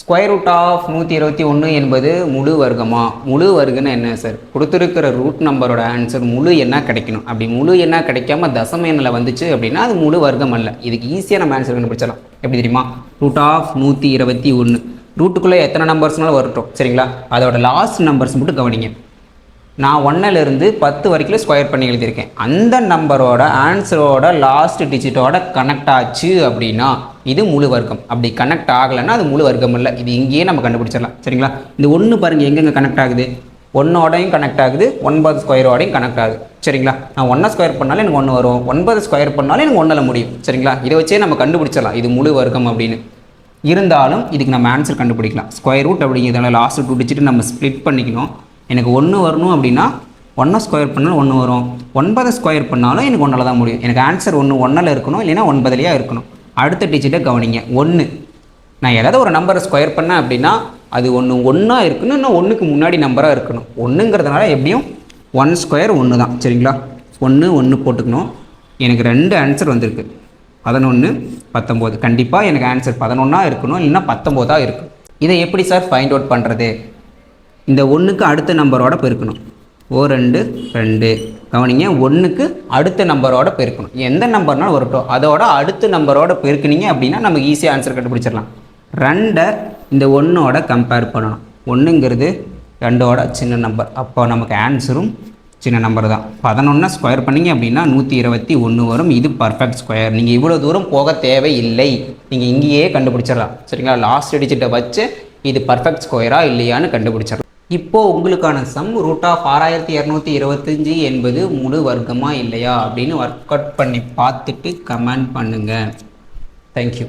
Square root of 121 என்பது முழு வர்க்கமா? முழு வர்க்கம்னா என்ன சார்? கொடுத்துருக்கிற ரூட் நம்பரோட ஆன்சர் முழு எண்ணா கிடைக்கணும். அப்படி முழு எண்ணா கிடைக்காம தசம எண்ணில் வந்துச்சு அப்படின்னா அது முழு வர்க்கம் அல்ல. இதுக்கு ஈஸியாக நம்ம ஆன்சர் கண்டுபிடிச்சலாம். எப்படி தெரியுமா? ரூட் ஆஃப் 121 ரூட்டுக்குள்ளே எத்தனை நம்பர்ஸ்னாலும் வரட்டும், சரிங்களா? அதோட லாஸ்ட் நம்பர்ஸ் மட்டும் கவனிங்க. நான் 1லேருந்து 10 வரைக்கும் ஸ்கொயர் பண்ணி எழுதியிருக்கேன். அந்த நம்பரோட ஆன்சரோட லாஸ்ட் டிஜிட்டோட கனெக்ட் ஆச்சு அப்படின்னா இது முழு வர்க்கம். அப்படி கனெக்ட் ஆகலைன்னா அது முழு வர்க்கம் இல்லை. இது இங்கேயே நம்ம கண்டுபிடிச்சிடலாம், சரிங்களா? இந்த 1 பாருங்கள் எங்கெங்கே கனெக்ட் ஆகுது. 1ஓடையும் கனெக்ட் ஆகுது, 9 ஸ்கொயரோடையும் கனெக்ட் ஆகுது, சரிங்களா? நான் 1 ஸ்கொயர் பண்ணாலும் எனக்கு 1 வரும், 9 ஸ்கொயர் பண்ணாலும் எனக்கு 1ல் முடியும், சரிங்களா? இதை வச்சே நம்ம கண்டுபிடிச்சிடலாம் இது முழு வர்க்கம் அப்படின்னு. இருந்தாலும் இதுக்கு நம்ம ஆன்சர் கண்டுபிடிக்கலாம். ஸ்கொயர் ரூட் அப்படிங்கிறதால லாஸ்ட் 2 டிஜிட் நம்ம ஸ்ப்ளிட் பண்ணிக்கணும். எனக்கு 1 வரணும் அப்படின்னா 1 ஸ்கொயர் பண்ணாலும் 1 வரும், 9 ஸ்கொயர் பண்ணாலும் எனக்கு 1ல் தான் முடியும். எனக்கு ஆன்சர் 1ல் இருக்கணும், இல்லைன்னா 9லேயே இருக்கணும். அடுத்த டிஜிட்டை கவனிங்க, 1. நான் ஏதாவது ஒரு நம்பரை ஸ்கொயர் பண்ணேன் அப்படின்னா அது 1 இருக்கணும், இன்னும் 1க்கு முன்னாடி நம்பராக இருக்கணும். 1ங்கிறதுனால எப்படியும் 1 ஸ்கொயர் 1 தான், சரிங்களா? 1 போட்டுக்கணும். எனக்கு 2 ஆன்சர் வந்திருக்கு, 11 19. கண்டிப்பாக எனக்கு ஆன்சர் 11ஆ இருக்கணும், இல்லைன்னா 19ஆ இருக்கும். இதை எப்படி சார் ஃபைண்ட் அவுட் பண்ணுறது? இந்த 1க்கு அடுத்த நம்பரோட பெருக்கணும். 2 2 கவனிங்க, 1க்கு அடுத்த நம்பரோட பெருக்கணும். எந்த நம்பர்னாலும் வரட்டும், அதோட அடுத்த நம்பரோட பெருக்குனீங்க அப்படின்னா நமக்கு ஈஸியாக ஆன்சர் கண்டுபிடிச்சிடலாம். 2 இந்த 1ஓட கம்பேர் பண்ணணும். 1ங்கிறது 2ஓட சின்ன நம்பர், அப்போ நமக்கு ஆன்சரும் சின்ன நம்பர் தான். 11 ஸ்கொயர் பண்ணிங்க அப்படின்னா 121 வரும். இது பர்ஃபெக்ட் ஸ்கொயர். நீங்கள் இவ்வளோ தூரம் போக தேவையில்லை, நீங்கள் இங்கேயே கண்டுபிடிச்சிடலாம், சரிங்களா? லாஸ்ட் டிஜிட்டை வச்சு இது பர்ஃபெக்ட் ஸ்கொயரா இல்லையான்னு கண்டுபிடிச்சிடலாம். இப்போது உங்களுக்கான சம் ரூட் ஆஃப் 6225 என்பது முழு வர்க்கமா இல்லையா அப்படின்னு ஒர்க் அவுட் பண்ணி பார்த்துட்டு கமெண்ட் பண்ணுங்கள். தேங்க்யூ.